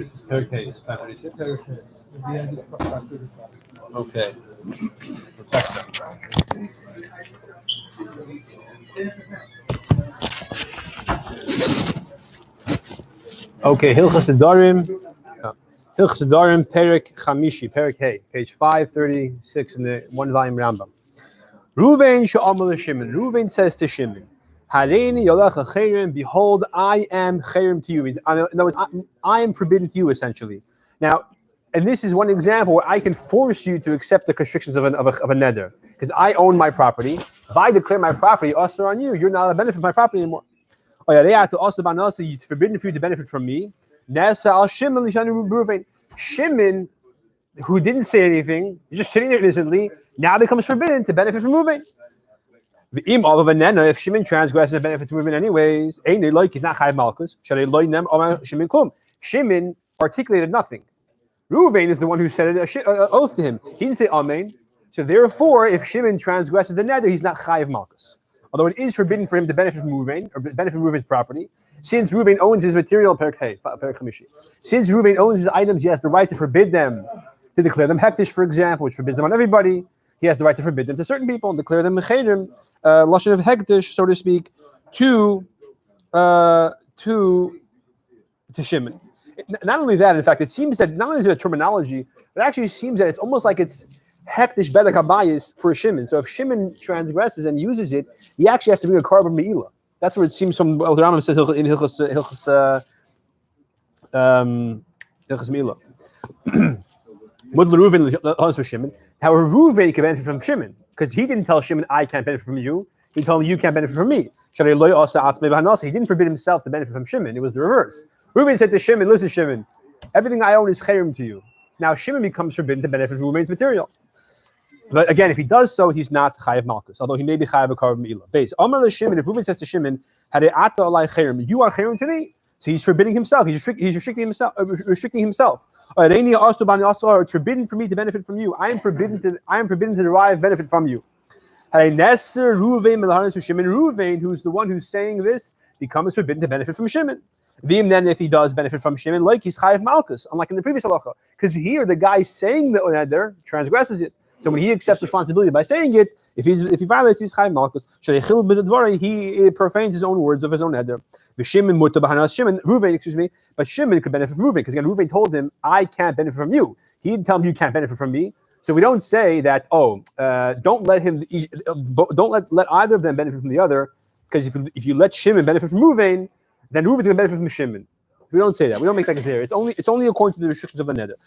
this is Perek Hey, it's 536. Okay. Okay, Hilchos Nidarim. Hilchos Nidarim, Perek Chamishi, Perek Hey, page 536 in the one volume Rambam. Ruvain she'amar Shimon. Ruvain says to Shimon, Hareini yolecha chayrim. Behold, I am chayrim to you. In other words, I am forbidden to you, essentially. Now, and this is one example where I can force you to accept the constrictions of a neder, because I own my property. If I declare my property also on you, you're not a benefit of my property anymore. It's forbidden for you to benefit from me. Shimon, who didn't say anything, just sitting there innocently, now becomes forbidden to benefit from moving. If Shimon transgresses and benefits from moving anyways, he's not chayav malchus. Shimon articulated nothing. Reuven is the one who said an oath to him. He didn't say amen. So therefore, if Shimon transgresses the neder, he's not chayav malchus. Although it is forbidden for him to benefit from Reuven, or benefit from Reuven's property, since Reuven owns his material, Perek Chamishi. Since Reuven owns his items, he has the right to forbid them, to declare them hektish, for example, which forbids them on everybody. He has the right to forbid them to certain people and declare them mechayrim, lashon of hektish, so to speak, to Shimon. Not only that, in fact, it seems that not only is it a terminology, but it actually seems that it's almost like it's hektish bedek habayis for Shimon. So if Shimon transgresses and uses it, he actually has to bring a carbon me'ilah. That's what it seems from the Rambam says in Hilchos me'ilah. However, Reuven can benefit from Shimon because he didn't tell Shimon, I can't benefit from you. He told him, you can't benefit from me. He didn't forbid himself to benefit from Shimon. It was the reverse. Reuven said to Shimon, listen, Shimon, everything I own is chayrim to you. Now Shimon becomes forbidden to benefit from Reuven's material. But again, if he does so, he's not chayav malchus, although he may be chayav a carbon me'ilah. Base. Amar Shimon, if Reuven says to Shimon, you are chayrim to me. So he's forbidding himself. He's restricting himself. It's forbidden for me to benefit from you. I am forbidden to derive benefit from you. Reuven, who's the one who's saying this, becomes forbidden to benefit from Shimon. Then, if he does benefit from Shimon, like he's chayav malchus, unlike in the previous halacha, because here the guy saying the neder transgresses it. So when he accepts responsibility by saying it, if he violates, he's chayav malchus. He profanes his own words of his own neder. Reuven, but Shimon could benefit from Reuven, because again, Reuven told him, I can't benefit from you. He didn't tell him you can't benefit from me. So we don't say that, don't let either of them benefit from the other, because if you let Shimon benefit from Reuven, then Reuven's going to benefit from Shimon. We don't say that. We don't make that clear. It's only according to the restrictions of the neder.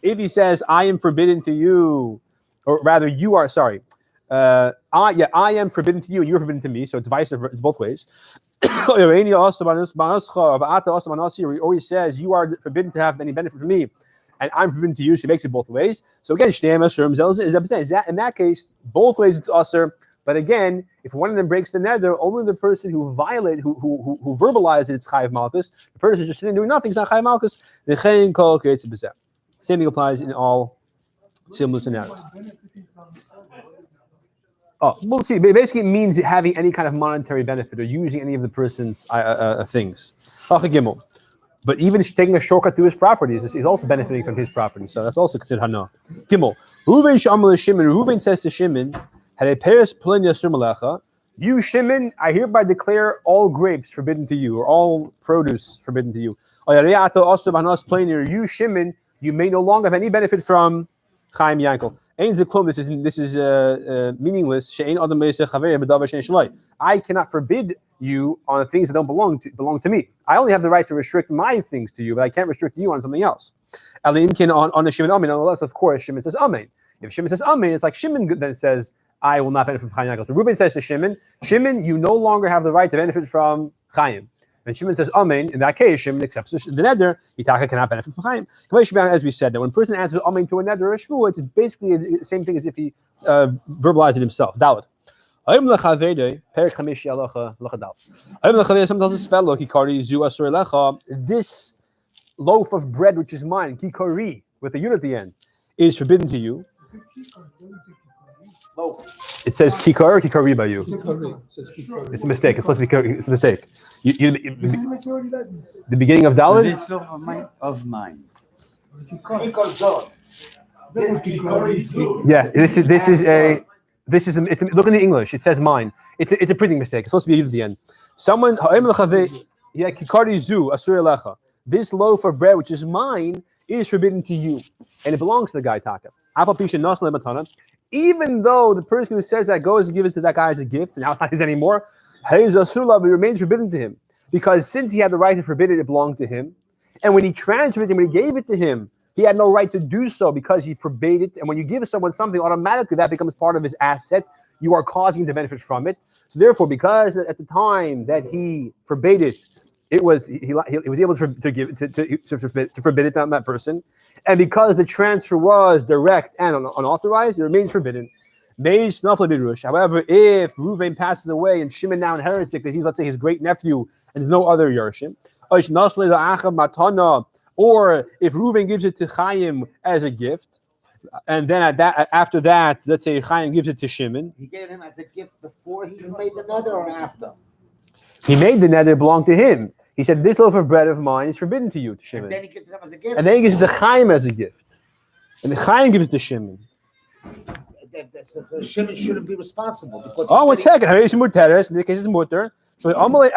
If he says, I am forbidden to you, or rather, you are, sorry. I am forbidden to you and you're forbidden to me, so it's vice versa, it's both ways. Or he always says, you are forbidden to have any benefit from me, and I'm forbidden to you, so he makes it both ways. So again, in that case, both ways it's usher. But again, if one of them breaks the neder, only the person who verbalized it, it's chayav malchus. The person just sitting doing nothing is not chayav malchus. Same thing applies in all similar scenarios. Oh, we'll see. Basically, it means having any kind of monetary benefit or using any of the person's things. But even taking a shortcut through his properties is also benefiting from his property. So that's also considered hana. Gimel. Reuven says to Shimon, you, Shimon, I hereby declare all grapes forbidden to you, or all produce forbidden to you. You, Shimon, you may no longer have any benefit from Chaim Yankel. This is meaningless. I cannot forbid you on things that don't belong to me. I only have the right to restrict my things to you, but I can't restrict you on something else. On the Shimon Amen, unless of course Shimon says Amen. If Shimon says Amen, it's like Shimon then says, I will not benefit from Chaim Yankel. So Reuven says to Shimon, you no longer have the right to benefit from Chaim. And Shimon says Amen. In that case, Shimon accepts the neder. Yitaka cannot benefit from Chaim. As we said, that when a person answers Amen to a neder or a shvu, it's basically the same thing as if he verbalized it himself. Dalet. Sometimes tells his fellow, this loaf of bread which is mine, kikari, with a unit at the end, is forbidden to you. It says kikar or kikari by you. It's a mistake. It's supposed to be kikar. It's a mistake. The beginning of Dalit? This loaf of mine. Yeah, look in the English. It says mine. It's a printing mistake. It's supposed to be at the end. Someone kikari zu asur lecha. This loaf of bread, which is mine, is forbidden to you, and it belongs to the guy taka. Even though the person who says that goes and gives it to that guy as a gift, and now it's not his anymore, it remains forbidden to him. Because since he had the right to forbid it, it belonged to him. And when he transferred it, when he gave it to him, he had no right to do so because he forbade it. And when you give someone something, automatically that becomes part of his asset. You are causing him to benefit from it. So therefore, because at the time that he forbade it, he was able to forbid it on that person, and because the transfer was direct and unauthorized, it remains forbidden. However, if Reuven passes away and Shimon now inherits it because he's, let's say, his great nephew and there's no other Yarshim, or if Reuven gives it to Chaim as a gift, and then after that, let's say Chaim gives it to Shimon. He gave him as a gift before he made the nether or after? He made the nether belong to him. He said, this loaf of bread of mine is forbidden to you, to Shimon. And then he gives it him as a gift. And then he gives it to Chaim as a gift. And the Chaim gives it to Shimon. So Shimon shouldn't be responsible. Because one second. In the case is mutter. So he only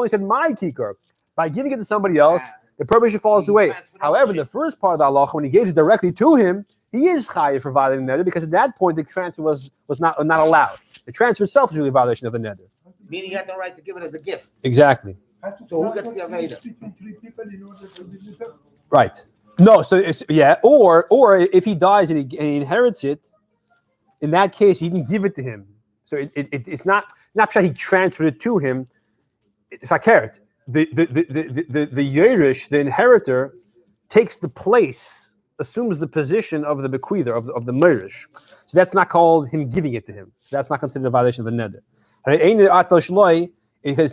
said my kikar. By giving it to somebody else, the prohibition falls away. However, the first part of the halacha, when he gave it directly to him, he is chayiv for violating the nether, because at that point the transfer was not allowed. The transfer itself is really a violation of the nether. Meaning he had the right to give it as a gift. Exactly. So who gets the Aveda? Right. No, so it's or if he dies and he inherits it, in that case he didn't give it to him. So it's not sure he transferred it to him. If I care it, the Yerush, the inheritor, takes the place, assumes the position of the bequeather, of the Meirish. So that's not called him giving it to him. So that's not considered a violation of the nether.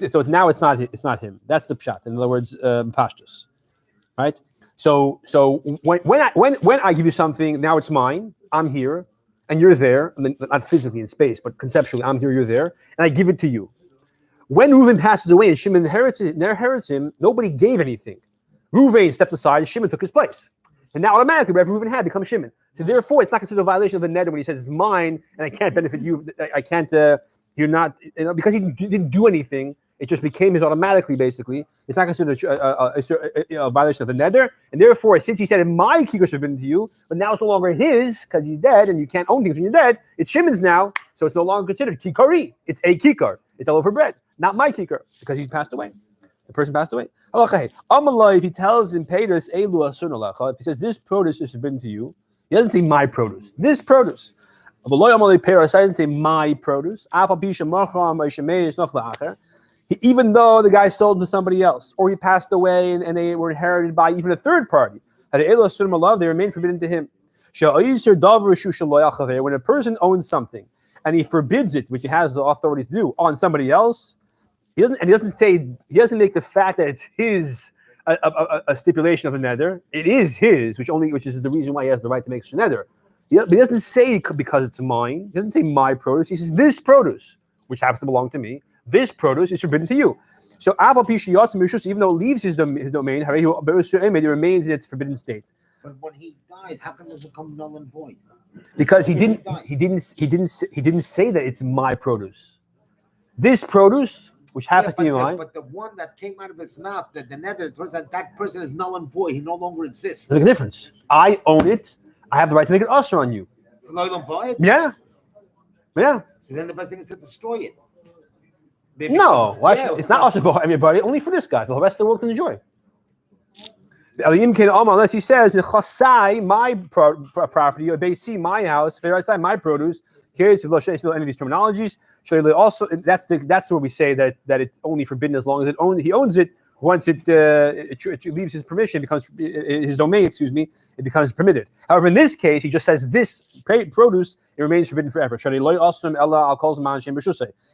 So now it's not him. That's the pshat. In other words, pashtus, right? So when I give you something, now it's mine. I'm here, and you're there. I mean, not physically in space, but conceptually, I'm here, you're there, and I give it to you. When Reuven passes away and Shimon inherits him, nobody gave anything. Reuven stepped aside, and Shimon took his place, and now automatically whatever Reuven had becomes Shimon. So therefore, it's not considered a violation of the nether when he says it's mine and I can't benefit you. I can't. You're not, because he didn't do anything. It just became his automatically. Basically, it's not considered a violation of the nether, and therefore, since he said my kikar is forbidden to you, but now it's no longer his because he's dead, and you can't own things when you're dead. It's Shimon's now, so it's no longer considered kikari. It's a kikar. It's a loaf of bread, not my kikar, because he's passed away. The person passed away. If he tells him Pedus elu asun alecha, if he says this produce is forbidden to you, he doesn't say my produce. This produce. He doesn't say my produce. Even though the guy sold them to somebody else, or he passed away and they were inherited by even a third party, they remain forbidden to him. When a person owns something and he forbids it, which he has the authority to do, on somebody else, he doesn't make the fact that it's his a stipulation of the nether. It is his, which is the reason why he has the right to make such a nether. He doesn't say because it's mine. He doesn't say my produce. He says this produce, which happens to belong to me. This produce is forbidden to you. So even though it leaves his domain, it remains in its forbidden state. But when he died, how come it doesn't come null and void? Because he didn't say that it's my produce. This produce, which happens to be mine. But the one that came out of his mouth, the nether, that person is null and void. He no longer exists. There's a difference. I own it. I have the right to make it usher on you. Null and void? Yeah. So then the best thing is to destroy it. Maybe it's not usher for everybody. Only for this guy. The rest of the world can enjoy. Unless he says my property, or Basi, my house, my produce. Any of these terminologies. Also, that's where we say that it's only forbidden as long as he owns it. Once it leaves his permission, becomes his domain. It becomes permitted. However, in this case, he just says this produce, it remains forbidden forever. In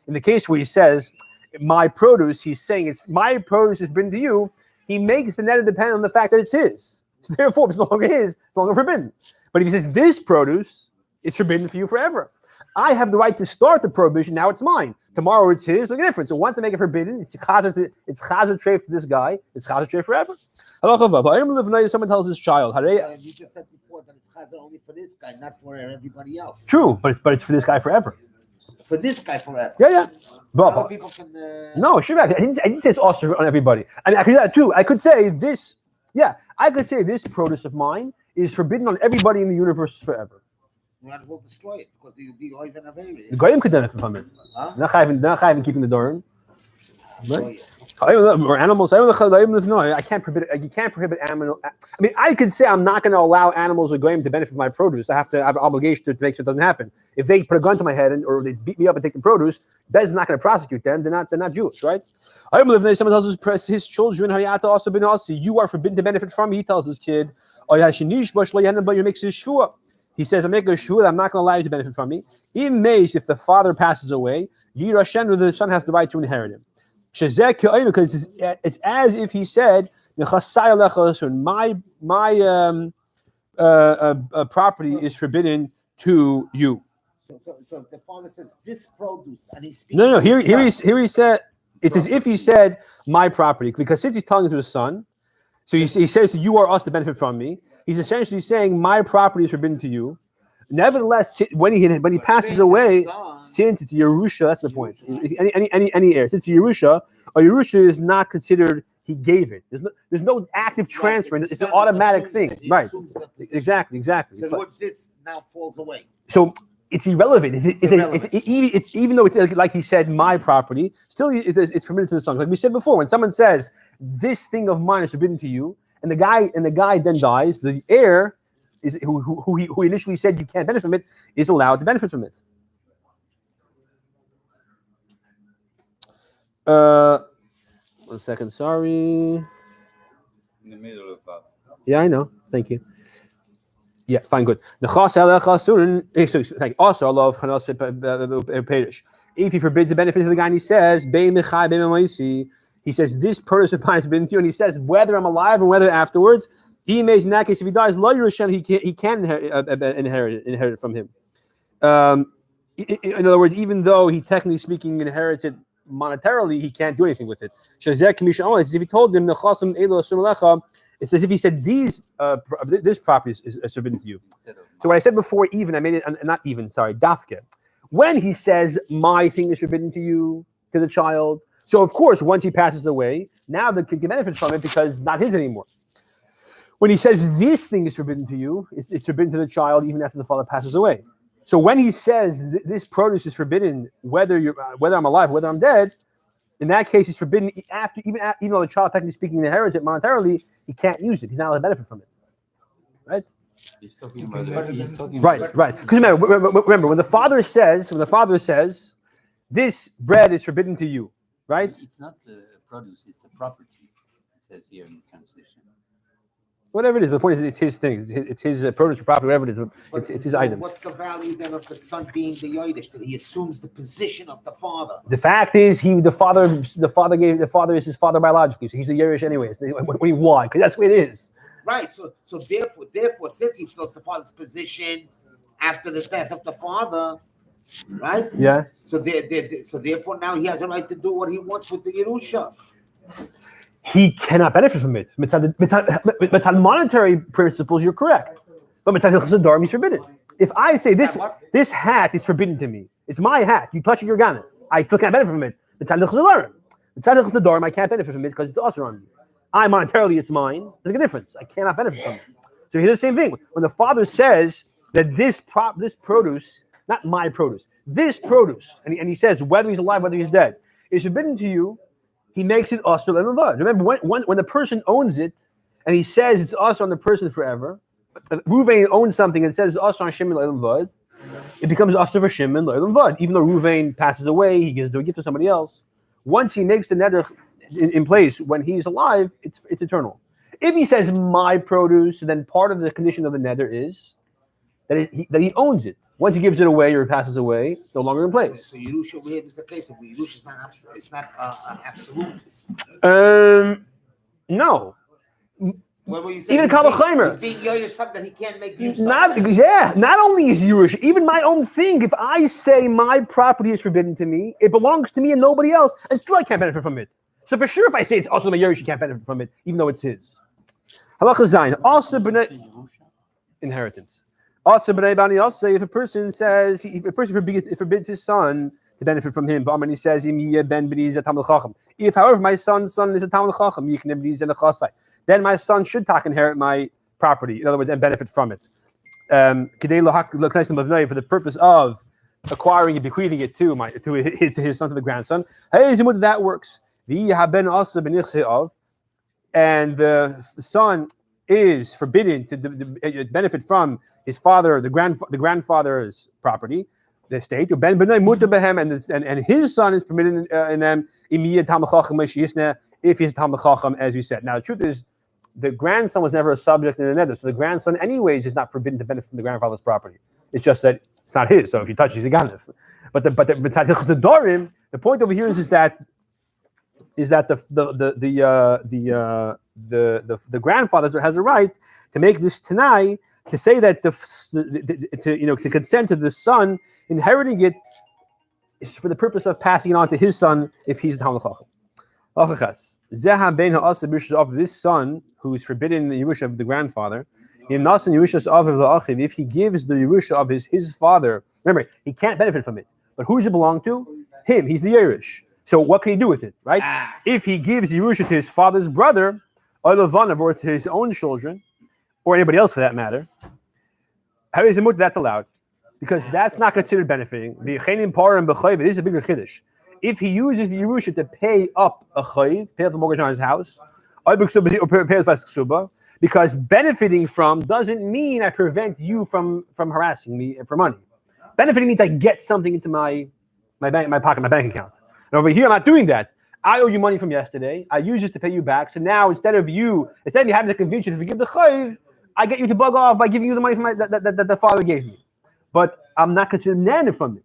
the case where he says my produce, he's saying it's my produce is forbidden to you. He makes the nether depend on the fact that it's his. So therefore, if it's no longer his, it's no longer forbidden. But if he says this produce, it's forbidden for you forever. I have the right to start the prohibition. Now it's mine. Tomorrow it's his. Look at the difference. So once to make it forbidden, it's chazer treif to this guy. It's chazer treif forever. Someone tells his child. You just said before that it's chazer only for this guy, not for everybody else. True, but it's for this guy forever. For this guy forever. Yeah. Other people can. No, sure. I didn't say it's also on everybody. I mean, I could do that too. I could say this. Yeah, I could say this produce of mine is forbidden on everybody in the universe forever. Might as well destroy it because they'll be even available. The Goyim could benefit from it. Huh? Not even keeping the Dorim. Right? Oh, Or animals. No, I can't prohibit. You can't prohibit animal. I mean, I could say I'm not going to allow animals or Goyim to benefit from my produce. I have to have an obligation to make sure it doesn't happen. If they put a gun to my head or they beat me up and take the produce, Bez's not going to prosecute them. They're not Jewish, right? Someone tells his children, you are forbidden to benefit from. He tells his kid, he says, I make a shvua that I'm not going to allow you to benefit from me. If the father passes away, the son has the right to inherit him. Because it's as if he said, my property is forbidden to you. So the father says this produce, and he's speaking. No. Here he said it's as if he said my property, because since he's telling it to the son, so he says you are us to benefit from me. He's essentially saying my property is forbidden to you. Nevertheless, when he passes away, since it's Yerusha, that's the point. Any heir, since it's Yerusha, a Yerusha is not considered. He gave it. There's no active transfer. It's an automatic thing, right? Exactly. So what this now falls away. So it's irrelevant. It's even though it's like he said, my property, still it's permitted to the son. Like we said before, when someone says this thing of mine is forbidden to you, and the guy then dies, the heir is who initially said you can't benefit from it is allowed to benefit from it. 1 second, sorry. In the middle of that. Yeah, I know. Thank you. Yeah, fine, good. Also, if he forbids the benefit of the guy, and he says, this produce of mine has been to you, and he says, whether I'm alive and whether afterwards, he may, in that case, if he dies, he can inherit it from him. In other words, even though he technically speaking inherits it monetarily, he can't do anything with it. It's as if he told him, it's as if he said, this property is forbidden to you. So what I said before, even, I made it, not even, sorry, dafke. When he says, my thing is forbidden to you, to the child, so of course, once he passes away, now the kid can benefit from it because it's not his anymore. When he says, this thing is forbidden to you, it's forbidden to the child even after the father passes away. So when he says, this produce is forbidden, whether I'm alive, whether I'm dead, in that case, it's forbidden even though the child, technically speaking, inherits it monetarily, he can't use it. He's not allowed to benefit from it. Right? He's talking about Right. Because remember, when the father says, this bread is forbidden to you, right? It's not the produce, it's the property. It says here in the translation. Whatever it is, but the point is, it's his thing. It's his produce or property, whatever it is. It's his items. What's the value then of the son being the Yodesh? That he assumes the position of the father. The fact is, the father is his father biologically, so he's a Yerush anyways. Why? Because that's what it is. Right. So therefore, since he fills the father's position after the death of the father, right? Yeah. So therefore, now he has a right to do what he wants with the Yerusha. He cannot benefit from it. Mitzad monetary principles, you're correct. But mitzad Hilchos Nidarim, he's forbidden. If I say this hat is forbidden to me, it's my hat. You touch it, you're gone. I still can't benefit from it. Mitzad Hilchos Nidarim. Mitzad Hilchos Nidarim, I can't benefit from it because it's also on me. Monetarily, it's mine. There's a difference. I cannot benefit from it. So here's the same thing. When the father says that this produce, not my produce, this produce, and he says whether he's alive, whether he's dead, is forbidden to you. He makes it us. Remember, when the person owns it, and he says it's us on the person forever, Ruvain owns something and says it's us on Shimon Le'elam Vad, it becomes us for Shimon Le'elam Vad. Even though Ruvain passes away, he gives a gift to somebody else. Once he makes the neder in place when he's alive, it's eternal. If he says my produce, then part of the condition of the neder is that he owns it. Once he gives it away or passes away, it's no longer in place. So Yerusha, we have this case of Yerusha is not absolute. No. When you say Even Kal V'chomer. he's being yoy something he can't make use of. Not only is Yerush, even my own thing, if I say my property is forbidden to me, it belongs to me and nobody else, and still I can't benefit from it. So for sure, if I say it's also my Yerush, you can't benefit from it, even though it's his. Halacha Zayin, also inheritance. Also, if a person says, if a person forbids his son to benefit from him, but he says, if, however, my son's son is a Talmud Chacham, then my son should inherit my property, in other words, and benefit from it. For the purpose of acquiring and bequeathing it to his son, to the grandson. That works. And the son is forbidden to benefit from his father, the grandfather's property, the estate. And his son is permitted in them if he's Talmud Chacham, as we said. Now, the truth is, the grandson was never a subject in the nether, so the grandson, anyways, is not forbidden to benefit from the grandfather's property. It's just that it's not his. So if you touch it, he's a ganef. But the Nidarim, the point over here is that the grandfather has a right to make this tanai, to say that to consent to the son inheriting it is for the purpose of passing it on to his son if he's a Talmud Chacham. This son who is forbidden the Yerusha of the grandfather, if he gives the Yerusha of his father, remember, he can't benefit from it. But who does it belong to? Him. He's the Yerush. So what can he do with it, right? If he gives Yerusha to his father's brother, or to his own children, or anybody else for that matter, that's allowed. Because that's not considered benefiting. This is a bigger chiddush. If he uses the Yerusha to pay up a chayiv, pay up the mortgage on his house, or pays by ksuba, because benefiting from doesn't mean I prevent you from harassing me for money. Benefiting means I get something into my pocket, my bank account. And over here, I'm not doing that. I owe you money from yesterday. I use this to pay you back. So now, instead of me having to convince you to forgive the chayiv, I get you to bug off by giving you the money from that the father gave me. But I'm not considered nana from it.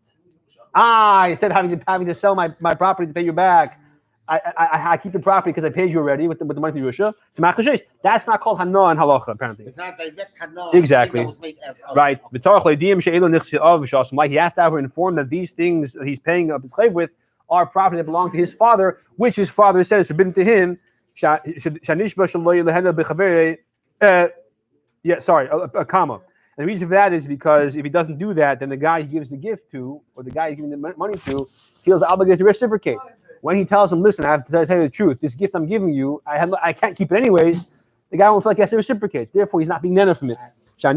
Instead of having to sell my property to pay you back, I keep the property because I paid you already with the money from Yerusha. So that's not called hana and halacha, apparently. It's not direct hana. Exactly. Right. Why he has to have her informed that these things that he's paying up his chayiv with are property that belong to his father, which his father says forbidden to him. A comma. And the reason for that is because if he doesn't do that, then the guy he gives the gift to, or the guy he's giving the money to, feels obligated to reciprocate. When he tells him, listen, I have to tell you the truth, this gift I'm giving you, I can't keep it anyways, the guy won't feel like he has to reciprocate. Therefore, he's not being nana from it. Because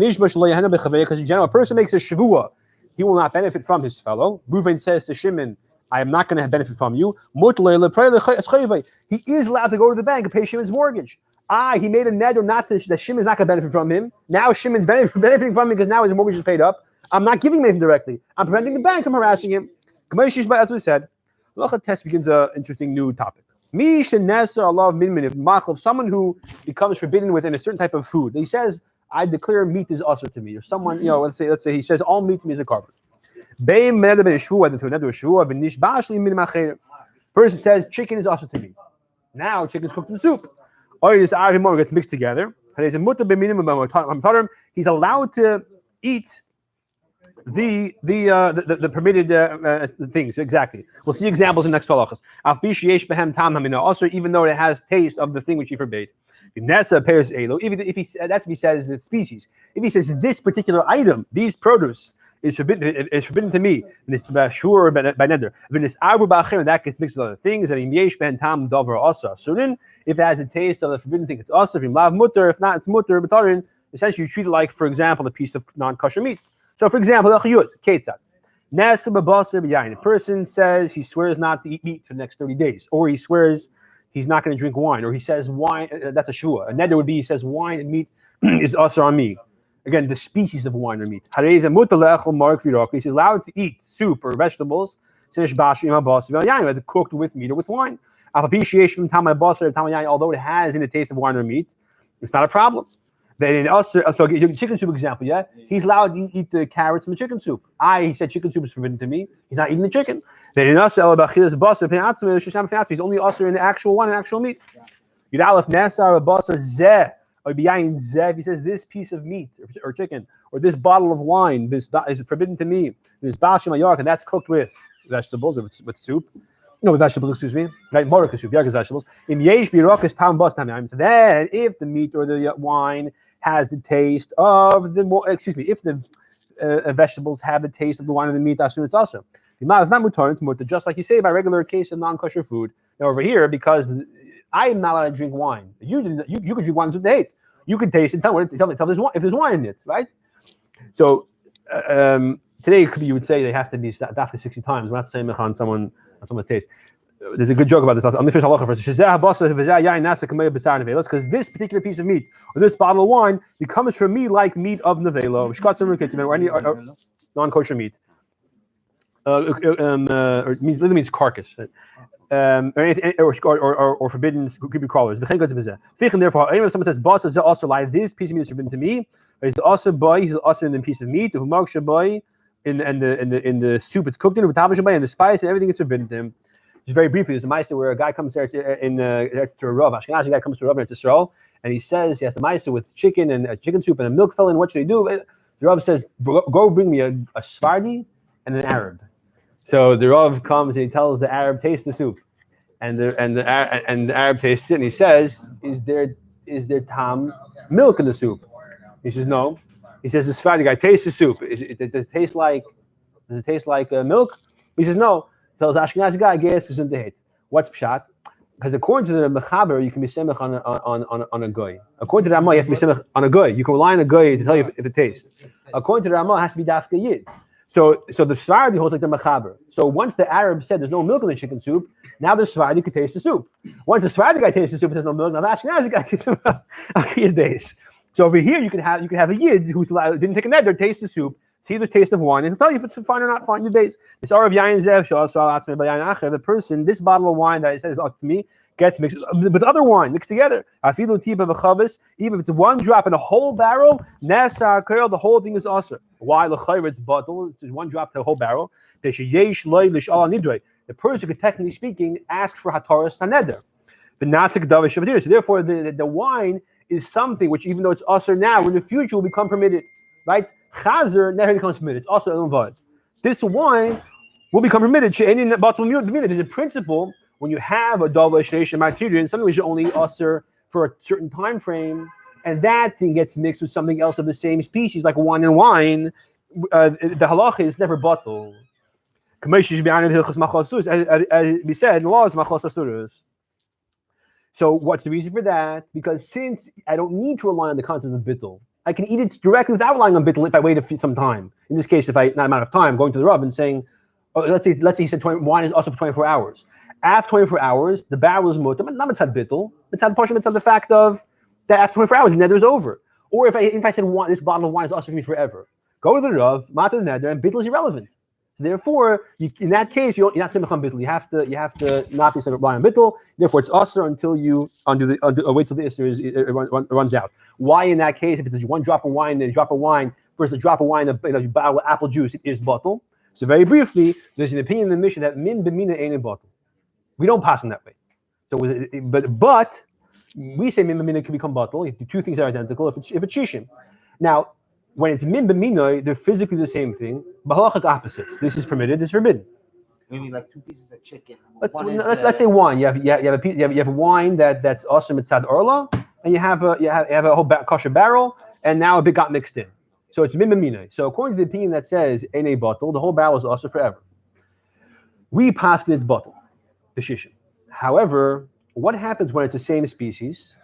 in general, a person makes a shavua, he will not benefit from his fellow. Reuven says to Shimon, I am not going to benefit from you. He is allowed to go to the bank and pay Shimon's mortgage. He made a neder that Shimon's not going to benefit from him. Now Shimon's benefiting from him because now his mortgage is paid up. I'm not giving him anything directly. I'm preventing the bank from harassing him. As we said, Halacha test begins an interesting new topic. Someone who becomes forbidden within a certain type of food. He says, I declare meat is also to me. Or someone, let's say he says all meat to me is a carbon. Person says chicken is also to me. Now chicken is cooked in soup. Or it is gets mixed together. He's allowed to eat the permitted things. Exactly. We'll see examples in the next halachas. Also, even though it has taste of the thing which he forbade. Even if he says the species. If he says this particular item, these produce, is forbidden to me. By neder. That gets mixed with other things. And if it has a taste of the forbidden thing, it's also if not, it's mutter. Essentially, you treat it like, for example, a piece of non-kosher meat. So, for example, a person says he swears not to eat meat for the next 30 days, or he swears he's not going to drink wine, or he says wine. That's a shua. A neder would be he says wine and meat is also on me. Again, the species of wine or meat. He's allowed to eat soup or vegetables, cooked with meat or with wine. Although it has in the taste of wine or meat, it's not a problem. Then so chicken soup example, yeah? He's allowed to eat the carrots from the chicken soup. He said chicken soup is forbidden to me. He's not eating the chicken. Then he's only also in the actual wine and actual meat. Or biyayin zev, he says this piece of meat or chicken or this bottle of wine, this is forbidden to me. This bashim ayork, and that's cooked with vegetables or with soup. No, with vegetables, excuse me. Right, morika soup, yark is vegetables. Im yesh birokas tam bas tam. So then, if the meat or the wine has the taste of the if the vegetables have the taste of the wine or the meat, that's when it's also. It's not mutar, it's mutar, just like you say by regular case of non-kosher food. Now over here, because I am not allowed to drink wine. You could drink wine to date. You could taste it. Tell me if there's wine in it, right? So today you would say they have to be dafka 60 times. We're not saying on someone's taste. There's a good joke about this. I'm the fish halacha first. Because this particular piece of meat or this bottle of wine becomes for me like meat of nevelo, or any non-kosher meat. Or means carcass. Or forbidden creepy crawlers. Therefore, if someone says "boss" is also like this piece of meat is forbidden to me, he's also in the piece of meat. In the soup it's cooked in, and the spice and everything is forbidden to him. Just very briefly, there's a meister where a guy comes there to a Rav. Ashkenazi guy comes to a Rav and it's Yisrael, and he says he has the meister with chicken and a chicken soup and a milk filling. What should he do? The Rav says, "Go bring me a Sephardi and an Arab." So the Rav comes and he tells the Arab, "Taste the soup," and the Arab tastes it and he says, "Is there milk in the soup?" He says, "No." He says, "The Sephardi guy, taste the soup. Does it taste like milk?" He says, "No." Tells Ashkenazi guy, "Guess isn't the hate." What's pshat? Because according to the mechaber, you can be semech on a goy. According to the Ramah, you have to be semech on a goy. You can rely on a goy to tell you if it tastes. According to the Ramah, it has to be dafka yid. So the Sephardi holds like the mechaber. So once the Arab said there's no milk in the chicken soup, now the Sephardi could taste the soup. Once the Sephardi guy tastes the soup, there's no milk. Now the Ashkenazi guy can yid days. So over here, you can have a yid who's didn't take a neder, taste the soup. See the taste of wine and he'll tell you if it's fine or not fine. Your days. This R of yayin zev shal asked me by yayin acher. The person, this bottle of wine that I said is to me, gets mixed with other wine mixed together. Afilu tiba v'chavis. Even if it's one drop in a whole barrel, nasa kerel, the whole thing is also. Why l'chayr it's bottle? It's one drop to a whole barrel. Yesh loy l'shal nidrei. The person could, technically speaking, ask for hataras taneder. The nasik davish shabbatir. So therefore, the wine is something which, even though it's usher now, in the future will become permitted, right? Chazer never becomes permitted. It's also invalid. This wine will become permitted. There's a principle when you have a dava sheish material, something which is only usher for a certain time frame, and that thing gets mixed with something else of the same species, like wine and wine. The halacha is never bottled. As we said, in the law is machos asuros. So what's the reason for that? Because since I don't need to rely on the concept of bittul, I can eat it directly without relying on bittul if I wait some time. In this case, if I not amount of time, going to the Rav and saying, let's say he said wine is also for 24 hours. After 24 hours, the barrel is mutter, not mitzad bittul, mitzad portion, mitzad the fact of that after 24 hours, the neder is over. Or if I said this bottle of wine is also for me forever, go to the Rav, matter the neder, and bittul is irrelevant. Therefore, in that case, you're not simcha on bittul. You have to not be rely on bittul. Therefore, it's usher until you wait till the isser runs out. Why in that case, if it's one drop of wine and a drop of wine versus a drop of wine of apple juice, it is bottle. So very briefly, there's an opinion in the mission that min b'mina ain't a bottle. We don't pass in that way. So, but we say min b'mina can become bottle. The two things are identical. If it's shishim, now. When it's min b'minoi, they're physically the same thing. B'halachak opposites. This is permitted. This is forbidden. Maybe like two pieces of chicken. Let's say wine. You have wine that's also mitzad orla, and you have a whole kosher barrel, and now a bit got mixed in. So it's min b'minoi. So according to the opinion that says in a bottle, the whole barrel is also forever. We pass in its bottle, the shishim. However, what happens when it's the same species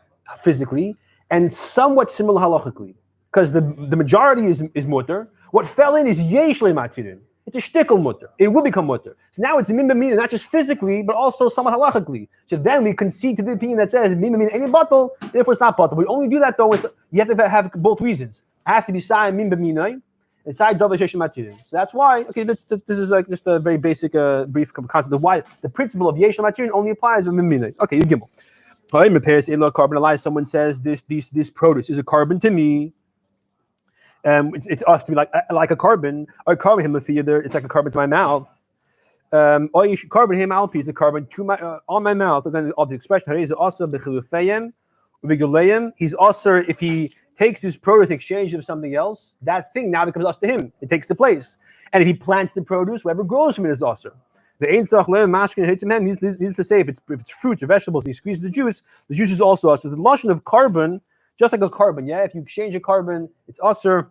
physically and somewhat similar halachically? Because the majority is mutter. What fell in is yesh matirin. It's a shtickle mutter. It will become mutter. So now it's min b'mina, not just physically, but also somewhat halachically. So then we concede to the opinion that says min b'mina any bottle, therefore it's not bottle. We only do that though. You have to have both reasons. It has to be sai min b'mina and sai dava shesh matirin. So that's why. Okay, this is like just a very basic, brief concept of why the principle of yesh matirin only applies to min b'mina. Okay, you gimel. Someone says this produce is a carbon to me. It's us to be like a carbon. Or carbon him it's like a carbon to my mouth. Or you should carbon him alpi. It's a carbon to my on my mouth. Again, of the expression is also bechilufayim He's also, if he takes his produce in exchange of something else, that thing now becomes us to him. It takes the place. And if he plants the produce, whatever grows from it is also. The Ein Tzach Lev Mashkin Hitim needs to say if it's fruits or vegetables, he squeezes the juice is also us. So the lotion of carbon, just like a carbon, yeah. If you exchange a carbon, it's usher.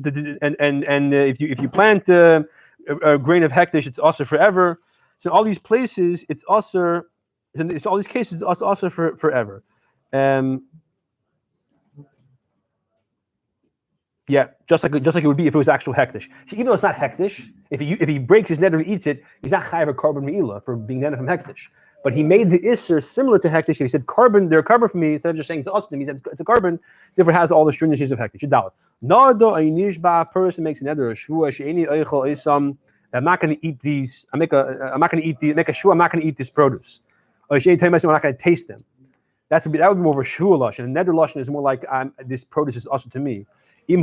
And if you plant a grain of hektish, it's usher forever. So in all these places, it's usher. In all these cases, it's usher forever. Yeah, just like it would be if it was actual hektish. Even though it's not hektish, if he breaks his neder and eats it, he's not chayav a carbon meila for being neder from hektish. But he made the isser similar to hektish. He said carbon, they're a carbon for me. Instead of just saying it's usher, he said it's a carbon. Therefore, it has all the stringencies of hektish. Nado a person makes a neder a shvua she'eni eichel isam. I'm not going to eat these. I'm not going to eat the. Make a shvua. I'm not going to eat this produce. Or she'eni I'm not going to taste them. That would be more of a shvua lashon. And neder lashon is more like this produce is usher to me. If it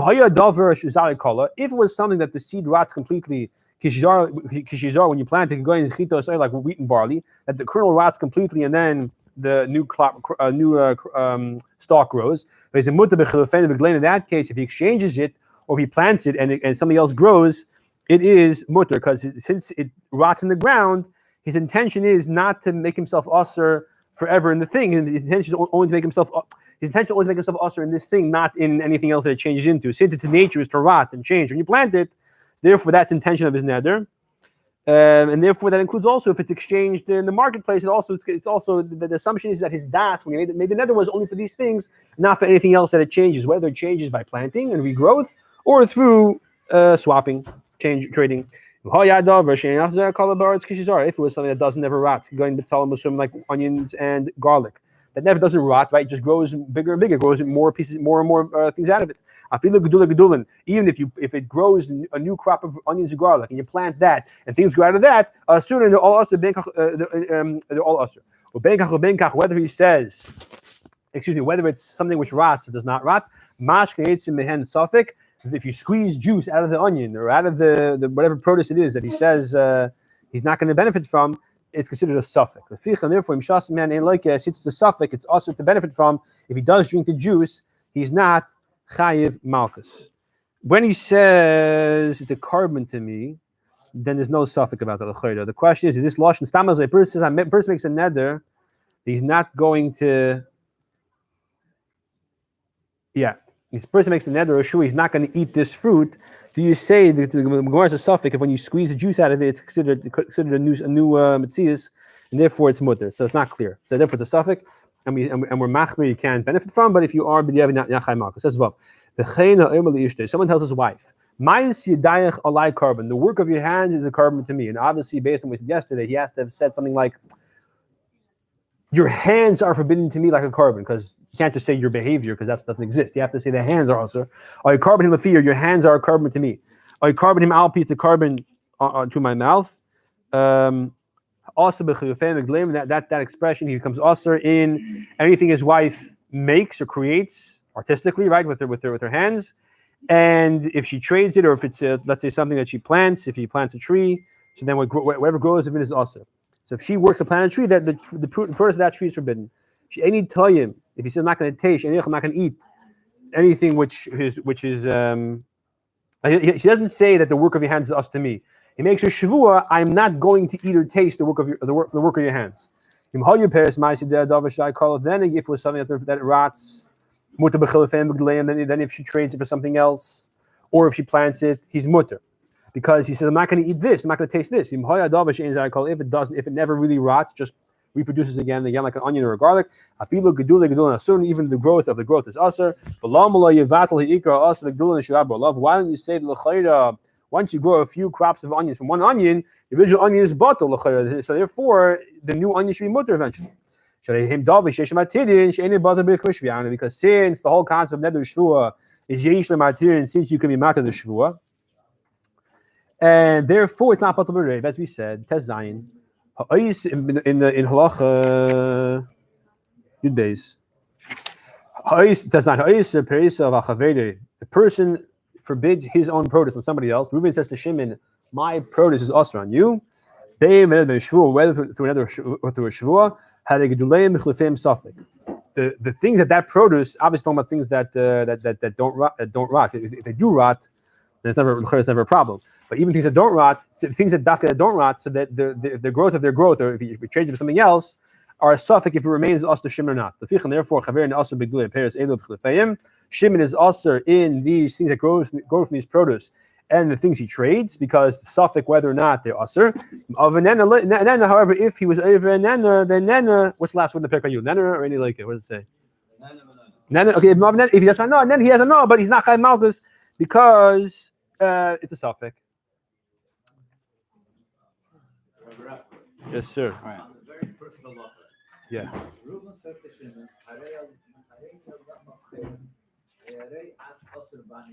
was something that the seed rots completely, kishizar, when you plant it, going to like wheat and barley, that the kernel rots completely and then the new stalk grows. But in that case, if he exchanges it or if he plants it and something else grows, it is mutter, because since it rots in the ground, his intention is not to make himself usher forever in the thing. His intention is only to make himself usher in this thing, not in anything else that it changes into. Since its nature is to rot and change when you plant it, therefore that's intention of his neder, and therefore that includes also if it's exchanged in the marketplace. It's also the assumption is that his das, when he made the neder, was only for these things, not for anything else that it changes. Whether it changes by planting and regrowth or through swapping, trading. If it was something that doesn't never rot, going to tell him like onions and garlic, that never doesn't rot, right? It just grows bigger and bigger, grows more pieces, more and more things out of it. Even if it grows a new crop of onions and garlic, and you plant that, and things grow out of that, sooner they're all usher. They're all usher. Whether he says, whether it's something which rots or does not rot, if you squeeze juice out of the onion or out of the whatever produce it is that he says he's not going to benefit from, it's considered a suffix. And therefore, since it's a suffix, it's also to benefit from. If he does drink the juice, he's not chayiv malchus. When he says it's a carbon to me, then there's no suffix about that. The question is this lashon stamaz. A person makes a neder, he's not going to. Yeah. This person makes a neder or sure he's not going to eat this fruit. Do you say that the Gemara is a suffix if when you squeeze the juice out of it, it's considered a new metzias, and therefore it's mutter? So it's not clear. So therefore it's a suffix, and we're machmir you can't benefit from. But if you are, not yachai malchus. Says vav. Someone tells his wife, "Alai carbon. The work of your hands is a carbon to me." And obviously, based on what we said yesterday, he has to have said something like, "Your hands are forbidden to me like a carbon," because you can't just say your behavior because that doesn't exist. You have to say the hands are also. Or carbon him lafir, your hands are a carbon to me. Or carbon him alpi, it's a carbon to my mouth. Also, that expression, he becomes usher in anything his wife makes or creates artistically, right, with her hands. And if she trades it, or if it's let's say something that she plants, if he plants a tree, so then whatever grows of it is usher. So if she works to plant a tree, that the produce of that tree is forbidden. Any toyim, if he says I'm not going to taste, I'm not going to eat anything which is he doesn't say that the work of your hands is us to me. He makes a shavua, I'm not going to eat or taste the work of your hands. Then if it was something that rots, then if she trades it for something else, or if she plants it, he's mutter. Because he says, I'm not going to eat this, I'm not going to taste this. If it never really rots, just reproduces again like an onion or a garlic. Even the growth is usher. Why don't you say once you grow a few crops of onions from one onion, the original onion is bottle. So therefore, the new onion should be mutter eventually. Because since the whole concept of neder shvua is yesh le'matirin, since you can be matter the shvua, and therefore it's not bottle b'reiv, as we said, Tes Zayin. In halacha Yud Beis, the person forbids his own produce on somebody else. Reuven says to Shimon, "My produce is usher on you." Whether through another or through a shvua, had a geduleim michlefim suffix. the things that produce, obviously talking about things that don't rot. If they do rot, then it's never a problem. But even things that don't rot, things that don't rot, so that the growth of their growth, or if you change it for something else, are a suffix if it remains us to shimon or not. Therefore, shimon is also in these things that grow from these produce and the things he trades, because the suffix whether or not they're usher. However, if he was over a nana, then nana, what's the last word in the Perek? Are you nana or any like it? What does it say? Nana. Okay, if he doesn't know, and then he has a no, but he's not chayv malchus because it's a suffix. Yes, sir. Right. Yeah. Reuben says to Shimon,